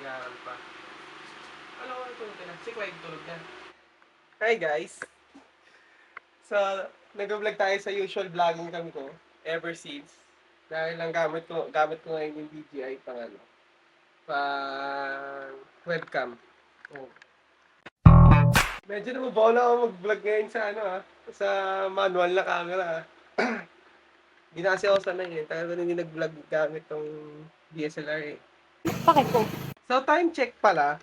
Nag-aaral pa. Ano ko natulog ka na? Si Clyde tulog na. Hi guys! So, nag-vlog tayo sa usual vlogging cam ko ever since. Dahil lang gamit ko ngayon yung DJI pang pang webcam. Oh. Medyo nababaw na ako mag-vlog ngayon sa manual na camera Hindi na kasi ako sanay eh. Tagal ko na hindi nag-vlog gamit tong DSLR eh. Bakit po? So time check pala,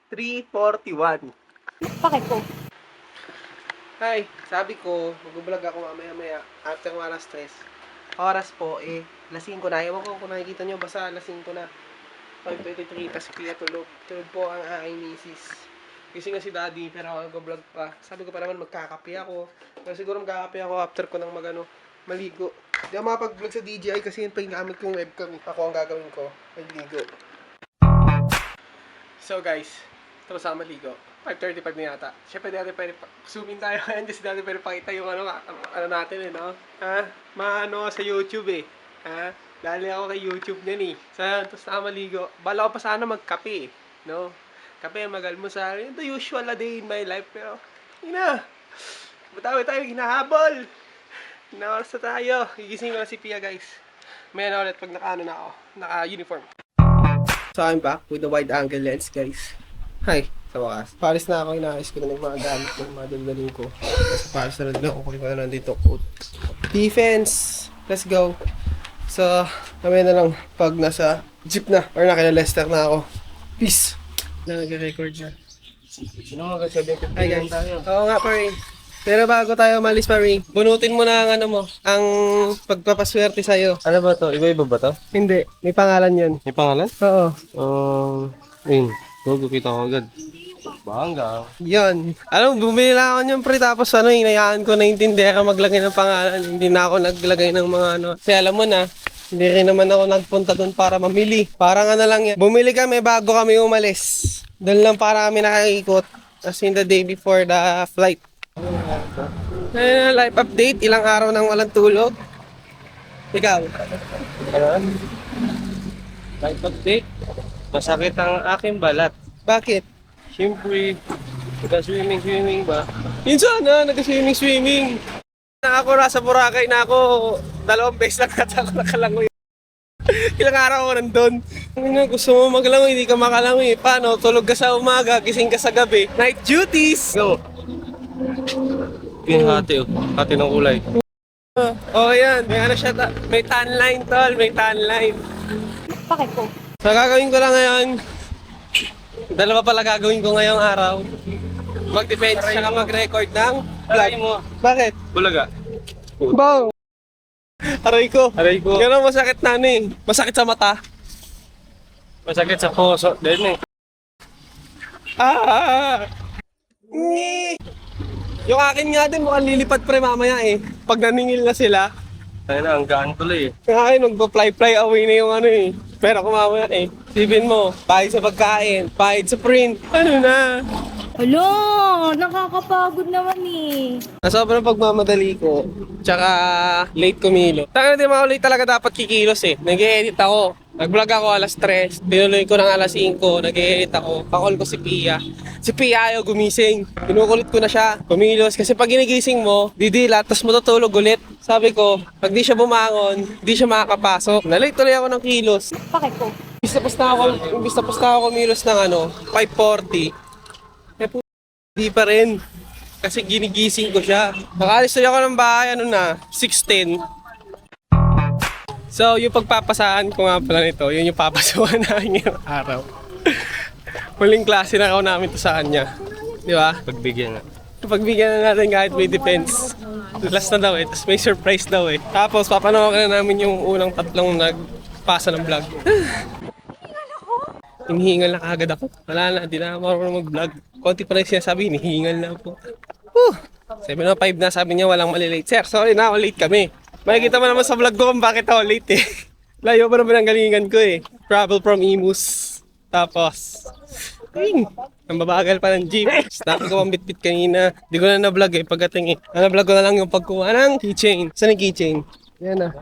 3:41. Bakit po? Hi, sabi ko, mag-vlog ako mamaya-maya after ng alas 3. Oras po lasing ko na. Ewan ko kung nakikita nyo, basta lasing ko na. 5:23, tas kaya tulog. Tulog po ang aking misis. Kasi nga si daddy, pero ako nag-vlog pa. Sabi ko pa naman magkakape ako. Pero siguro magkakape ako after ko ng maligo. Hindi ako makapag-vlog sa DJI kasi yun pa yung gamit kong webcam. Ako ang gagawin ko, maligo. So guys, tapos ako maligo. 5:35 na yata. Siyempre dati pwede zooming tayo ngayon kasi dati pwede pakita yung ano natin no? Ha? Maano sa YouTube Ha? Dali ako kay YouTube niyan tapos ako maligo. Bala ko pa sana magkape no? Kape, mag-almusal. The usual a day in my life. Pero, Batawi tayo, hinahabol. Hinaoras na tayo. Gigising ko na si Pia, guys. May ulit pag naka-uniform. So, I'm back with the wide angle lens, guys. Hi, sa wakas. Paris na ako, inaayos ko na ng mga gamit ng mga daldaling ko. Sa Paris na rin ako, kunin ko na nandito. Defense! Let's go! So, kami na lang pag nasa jeep na or nakila Lester na ako. Peace! Na nag-record siya. Sino nga kasi Hi guys. Oo nga, pare. Pero bago tayo umalis, pare, bunutin mo na ang ang pagpapaswerte sa'yo. Ano ba to? Iba-iba ba to? Hindi, may pangalan yun. May pangalan? Oo. Ayun. Kita ko agad. Bangga. Yun. Alam mo, bumili lang ako niyan, pre, tapos hinayaan ko na intindihan ka maglagay ng pangalan. Hindi na ako naglagay ng mga Kasi alam mo na, hindi rin naman ako nagpunta doon para mamili. Parang lang yan. Bumili kami bago kami umalis. Doon lang para kami nakikot. As in the day before the flight. Ayun, life update. Ilang araw nang walang tulog. Ikaw? Ano? Life update. Masakit ang aking balat. Bakit? Siyempre, nag-swimming ba? Yun sana, nag-swimming. Ako nasa Boracay na ako. 2 beses lang nakalangoy. Ilang araw ako nandun. Gusto mo maglangoy, hindi ka makalangoy. Paano? Tulog ka sa umaga, gising ka sa gabi. Night duties! Go! Yung hati Hati ng kulay. Yan. May siya. May tan line, tol. May tan line. Bakit po? So, gagawin ko lang ngayon. 2 pala gagawin ko ngayong araw. Mag-defense siya mag-record ng vlog mo. Bakit? Bulaga. Bang! Aray ko. Gano'n masakit na Masakit sa mata. Masakit sa puso. Din Yung akin nga din mukhang lilipad pre mamaya Pag naningil na sila. Ayun na, ang gaan tuloy Yung akin magpa-fly away na yung Pero kung mamaya Sipin mo, pahid sa pagkain, pahid sa print. Ano na? Alo, nakakapagod naman Sa sobrang pagmamadali ko, tsaka late kumilo. Taka na din mga late talaga dapat kikilos Nag-e-edit ako. Nag-vlog ako alas 3, tinuloy ko ng alas 5, nag-e-edit ako. Pakol ko si Pia. Si Pia ayaw gumising. Kinukulit ko na siya. Kumilos. Kasi pag ginigising mo, didilat, tapos matutulog ulit. Sabi ko, pag di siya bumangon, di siya makakapasok. Nalate tuloy ako ng kilos. Bakit po? Imbis na pusta ako kumilos ng 5:40. Di pa rin. Kasi ginigising ko siya. Nakalis tuloy ako ng bahay, 6:10. So, yung pagpapasaan ko nga pala nito, yun yung papasuhan namin ngayong araw. Huling klase na ako namin to sa kanya. Di ba? Pagbigyan na. Pagbigyan na natin kahit may defense. Last na daw tapos may surprise daw Tapos, papanawagan na namin yung unang 3 nagpasa ng vlog. Hinihingal na kagad ako. Wala na, di na ako marunong mag-vlog. Konti pa rin sinasabi, hinihingal na ako. 7:05 na, sabi niya walang malilate. Sir, sorry na, ako late kami. Makikita mo naman sa vlog ko kung bakit ako late Layo pa naman ang galingan ko Travel from Imus. Tapos, ang babagal pa ng jeep. Snappy ko ang bit-bit kanina. Di ko na na-vlog pagdating Ang na-vlog ko na lang yung pagkuha ng keychain. Saan yung keychain? Yan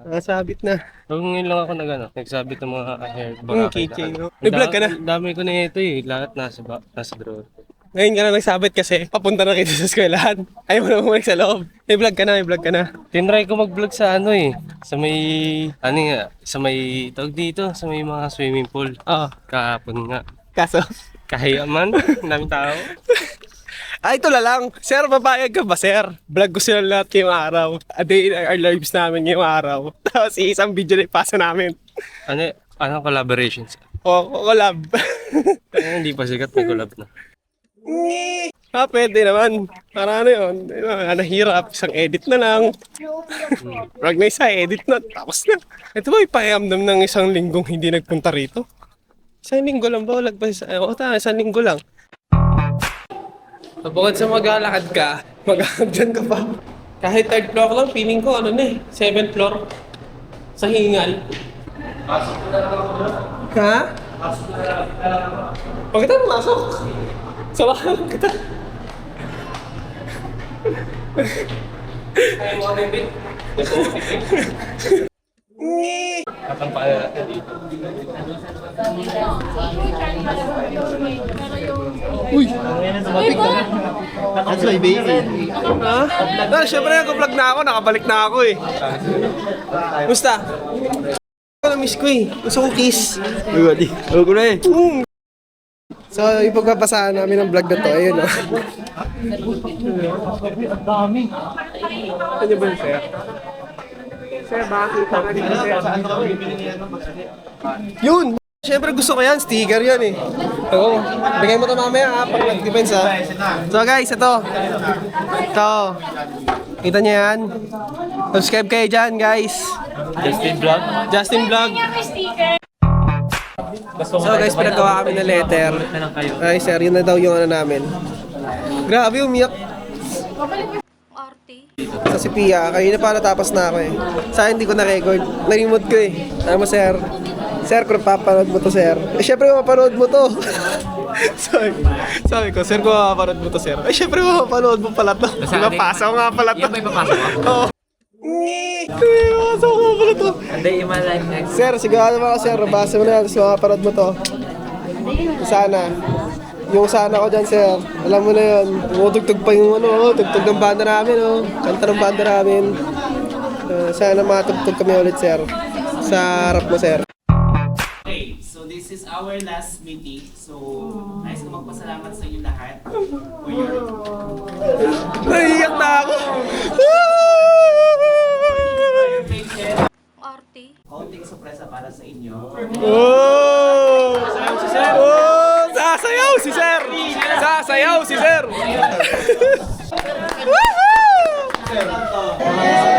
Nakasabit na. Ngayon lang ako nagsabit ng mga hair Keychain, no? May vlog ka na? Dami ko na ito eh. Lahat nasa drawer. Ngayon ka na nagsabit kasi papunta na kita sa eskwelahan. Ayaw mo na bumalik sa loob. May vlog ka na. Tinry ko mag-vlog sa sa may tawag dito, sa may mga swimming pool. Oo. Kahapon nga. Kaso? Kahiya man, ang daming tao. Ito na lang. Sir, papayag ka ba, sir? Vlog ko sila lahat ngayong araw. A day in our lives namin ngayong araw. Tapos isang video na ipasa namin. Ano collaborations? Collab. Hindi pa sikat, may collab na. Pwede naman. Para yun. Nahirap. Isang edit na lang. Wag na isa, edit na. Tapos na. Ito ba ipahiamdam ng isang linggong hindi nagpunta rito? Isang linggo lang ba? Isang linggo lang. Bukod sa maglalakad ka, maghahagdan ka pa. Kahit third floor lang, feeling ko 7th floor. Sa hingal. Ha? Bakit tayo pumasok? Samahan kita. Ayaw mo kami, Bit? Katampaan natin dito. Uy! That's my baby. Ha? Siyempre nag-vlog na ako, nakabalik na ako eh. Gusta? Na-miss ko eh. Gusto ko kiss. Huwag ko na eh. So, ipagpapasahan namin ang vlog na to. Ayun o. Ano ba yung sir? Sir, bakit ka na dito, sir? Yun! Siyempre gusto ko yan. Sticker yan eh. Oo. Bigay mo to mamaya ha. Pag nag-depends ha. So guys, ito. Kita niyo yan? Subscribe kayo dyan guys. Justin Vlog. So guys, pinagawa kami ng letter. Ay sir, yun na daw yung namin. Grabe, umiyak. Sa si Pia, kanina pa natapos na ako eh. Sa akin, hindi ko na-record. Na-remote ko eh. Tama sir. Sir, kung papanood mo to sir. Syempre mapapanood mo to. sabi ko, sir, kung mapapanood mo to sir. Syempre mapapanood mo pala to. Mapasa ko nga pala to. Yan ba ipapasa ko? Oo. Mapasa ko nga pala to. Hindi, yung mga live next. Sir, sigurado mo ako sir. Basa mo na yan. Tapos mapapanood mo to. Sana. Yung sana ko dyan, sir. Alam mo na yun. Tumutugtog pa yung tugtog ng banda namin, Kanta ng banda namin. Sana matugtog kami ulit, sir. Sa harap mo, sir. Okay, so this is our last meeting. So, nais ko magpasalamat sa inyo lahat for your Naiiyak na ako. patience. Arte. Kaunting sorpresa para sa inyo. Oh! Sasayaw si sir! Sasayaw si sir!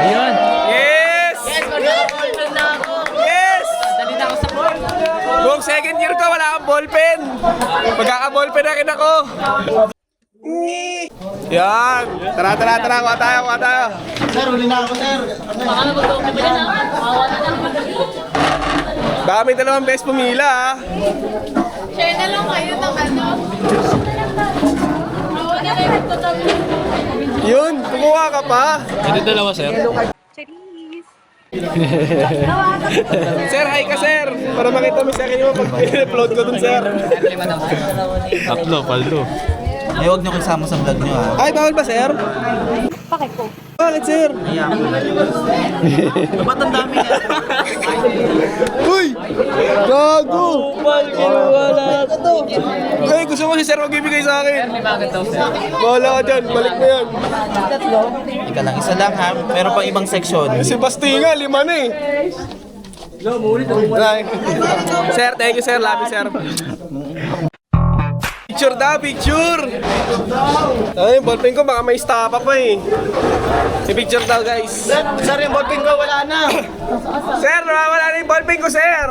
Ayun! Yes! Magkaka-ballpen na ako! Yes! Dali na ako sa board! Buong second year ko, wala kang ballpen. Magkaka-ballpen na rin ako. Yan! Tara! Kuha tayo! Sir, uli na ako, sir. Baka nag-talk na ba yan ha? Mawawa na lang. Baka may 2 beses pumila ha. Share na lang kayo ng Mawa na kayo magtatabi. Yun! Kumuha ka pa! Ito dalawa, sir. Cherise. Sir, hi ka sir! Para makita mo sa akin yung pag upload ko dun sir. Tatlo, paldo. Ay, huwag niyo kasama sa vlog niyo, ha? Ay, bawal ba sir? Bakit po? Bakit sir? Ba't ang dami niya? Uy! Gago! Wala to! Ay, gusto mo si sir magbibigay sa akin. Bahala ka dyan, balik mo yan. Ika lang, isa lang, ha? Meron pang ibang section. Si Bastinga, 5 na eh. Ay. Sir, thank you sir, love you sir. Picture daw, picture! Ay, yung ballpen ko baka may stapa pa eh. Si picture daw guys. Sir, yung ballpen ko, wala na. Sir, nawawala na yung ballpen ko sir!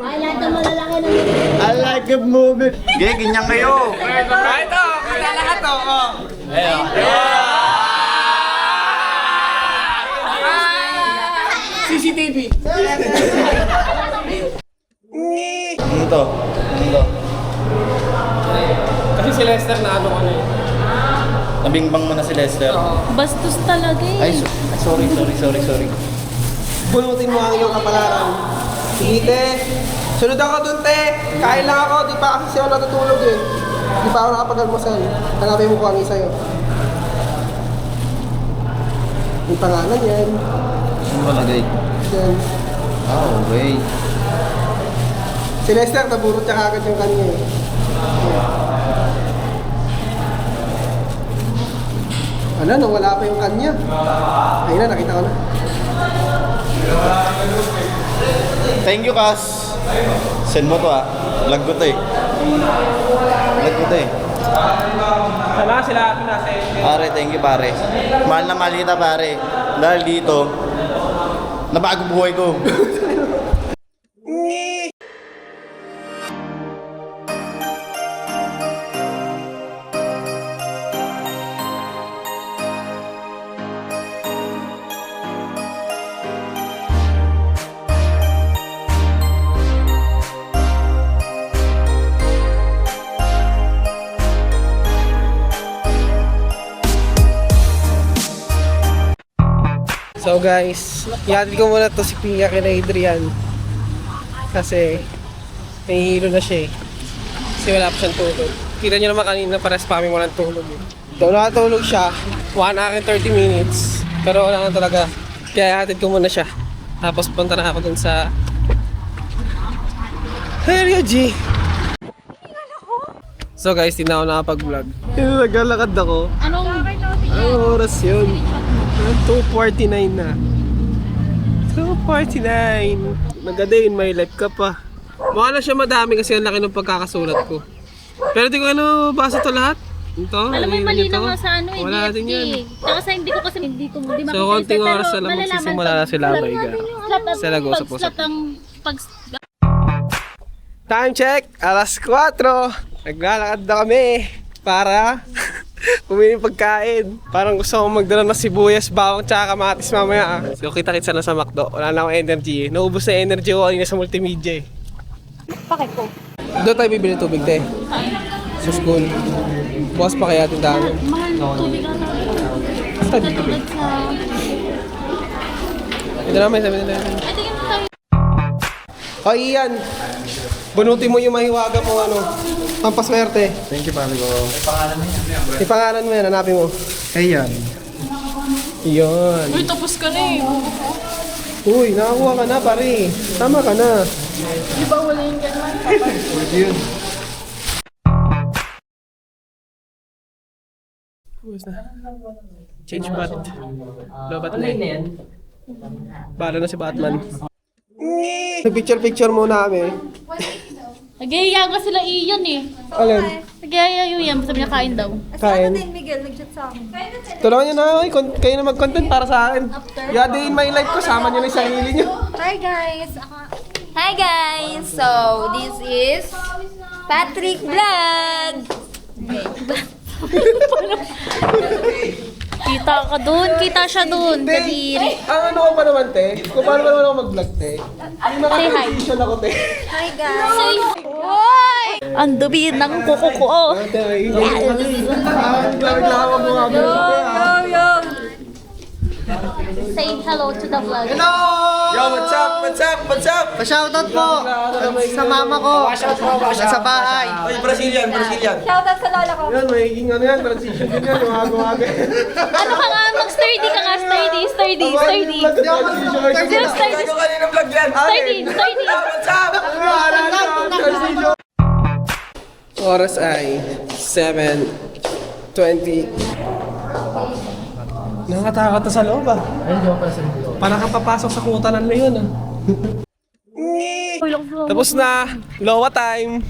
I like a movie. Ganyan kayo. Ah, ito, kita lahat to. Oh. CCTV. Ano to? Kasi si Lester na ano ko na eh. Nabingbang mo na si Lester. Bastos talaga eh. Ay, sorry. Bunutin mo ang iyong kapalaran. Sige, te. Sunod ako dun, te. Kain lang ako. Di pa kasi ako natutulog eh. Di pa ako nakapag-almusal. Hanapin mo kung ano yung sa'yo. May pangalan yan. Ano malagay? Yan. Okay. Si Lester, naburot niya kagad yung kanya eh. Ano, nawala pa yung kanya. Ayun na, nakita ko na. Thank you, Kas. Send mo to Vlog ko to eh. Vlog ko to eh. Sana sila atin nasa Pare, thank you pare. Mahal na mahal kita pare. Dahil dito, nabago buhay ko. So guys, ihatid ko muna to si Pia kina Adrian. Kasi nahihilo na siya eh. Kasi wala pa siyang tulog. Kita niyo naman kanina pares pa kami walang tulog eh. So nakatulog siya, 1 hour and 30 minutes. Pero wala na talaga. Kaya ihatid ko muna siya. Tapos punta na ako dun sa Area G. So guys, hindi na ako nakapag-vlog. Naglalakad ako. Anong oras yun? 2:49 na. 2:49. Nag-a-day in my life ka pa. Mukha na siya madami kasi ang laki ng pagkakasulat ko. Pero di ko basa to lahat. Ito, Alam mo, mali na nga sa wala DFD. din yan. Kasi hindi ko kasi, di makikita. So, konting oras na lang magsisimula na sila, my God. Sila usap-usap. Time check! Alas 4! Naglalakad na kami para bumili ng pagkain. Parang gusto kong magdala ng sibuyas, bawang, tsaka kamatis mamaya. So kita-kitsa na sa McDo. Wala na akong energy. Naubos na energy ko kanina sa multimedia eh. Bakit po? Doon tayo bibili tubig, te. Sa school. Bukas pa kaya tindahan. Mahal tubig ata. Basta bibili. Ito naman, sabi nila. Ay, tingin mo tayo. O Ian, bunutin mo yung mahiwaga mo pampaswerte. Thank you pare ko. Yung pangalan mo yan, hanapin mo. Ayan. Iyon. Uy, tapos ka na eh. Uy, nakakuha ka na pare. Tama ka na. Di ba wala yung ganyan? Kumusta? Change bat. Lobat na yan. Bala na si Batman. Picture muna kami. Nag-iaya ka sila iyon eh. Alin? Nag-iaya yun yan. Sabi niya kain daw. Kain. Miguel, nag-chat sa akin. Tulungan nyo na ako. Kayo na mag-content para sa akin. Yeah, day in my life ko. Sama nyo na yung sarili nyo. Hi guys! Hi guys! So, this is Patrick Vlog! Kita ka dun. Kita siya dun. Kadiri. Ang ano ko pa naman, te? Kung paano ba naman ako mag-vlog, te? Yung naka-transition ako, te. Hi guys! Say, Hoy! Ang dumi ng kuko ko. Ate, ay, naglawa mo nga. Yo! Say hello to the vlog. Hello! Yo, what's up? What's up? What's up? Pa-shoutout po sa mama ko. Sa bahay. Ay, Brazilian. Shoutout sa lola ko. Yan, may ano yan, transition din yan, umaga-umaga. Ano ka nga? Mag-sturdy ka nga. Sturdy. Sturdy. Sino sturdy? kanina vlog yan? Sturdy. Sturdy. What's up? Oras ay 7:20. Nakakatakot na sa loob ah. Parang kang papasok sa kuta ng leon ah. Tapos na, lowa time.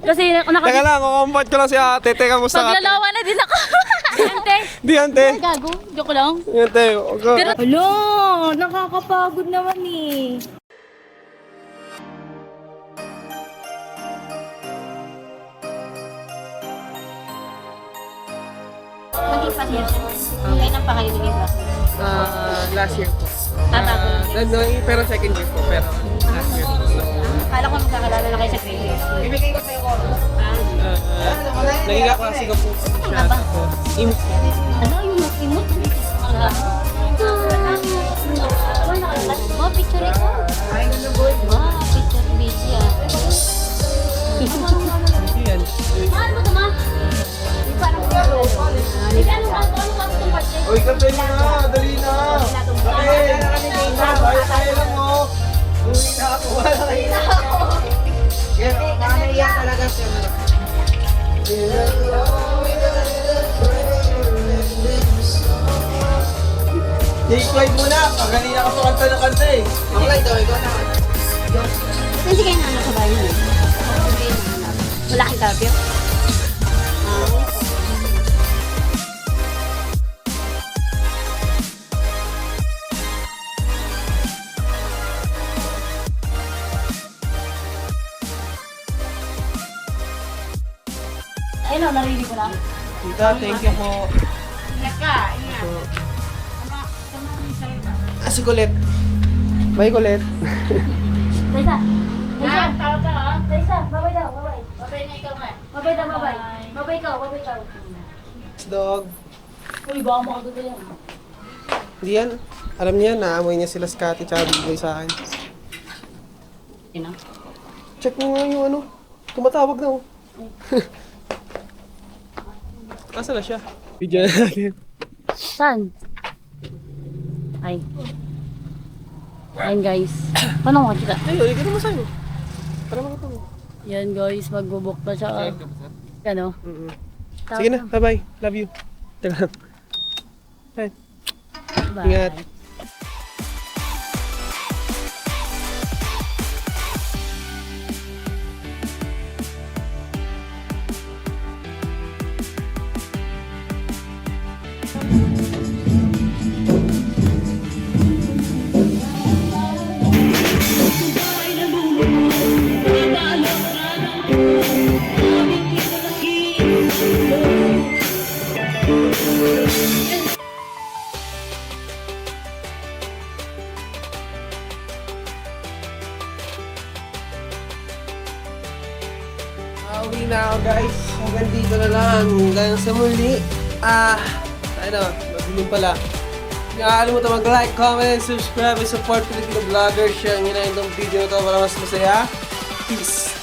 Kasi Teka lang, kukomfort ko lang si ate. Teka, musta ka? maglalawa na din ako. Ante. Di ante. Gago. Joke lang. Ante, okay. Hello! Nakakapagod naman eh. Maging pasensya. Ngayon ang pangalibigay ba? Last year po. Tatago lang. No, pero second year po. Pero last year po. So, Kala ko magkakalala na kayo sa grade. bibigay ko sa'yo ko. Naging kaklase ko po siya. Imp. Ano yung imot? Mga. Mga. likod. Wow, picture busy ah. Yan. Mahal mo ito, ma? Parang ano itong birthday? Uy, kapay mo na! Dali na! Kapay! Tayo lang mo! Uwi na ako! Wala kayo na ako! Mamaya talaga siya. Take flight muna! Paganina ka pa kanta ng kanta eh! Take flight daw, ikaw na. Hindi kayo nanak sa bahay niyo. Wala kang curfew? Ayun o, narinig ko na. Tita, thank you po. Si Colette. Bye, Colette. Daisa! Daisa! Daisa! Babay daw, babay. Babay na ikaw nga. Babay daw, babay. Babay ikaw, babay ikaw. Dog. Uy, baka makagulo yan. Hindi yan. Alam niya, naamoy niya sila Scotty tsaka bigay sa akin. Ina? Check mo nga yung ano. Tumatawag na oh. Asa na siya? Video na natin. Saan? Ay. Ayan guys. Paano mo kita? Ayun, ikaw naman sa'yo. Para makatawa. Yan guys, magbubok na siya. Ano? Sige na, bye-bye. Love you. Teka lang. Bye. Bye. Ingat. Uwi na ako guys. Hanggang dito na lang. Hanggang sa muli. Magulong pala. Hindi nakakalimutan mag-like, comment, subscribe, and support Filipino Vlogger. Share nyo na itong video na ito para mas masaya. Peace!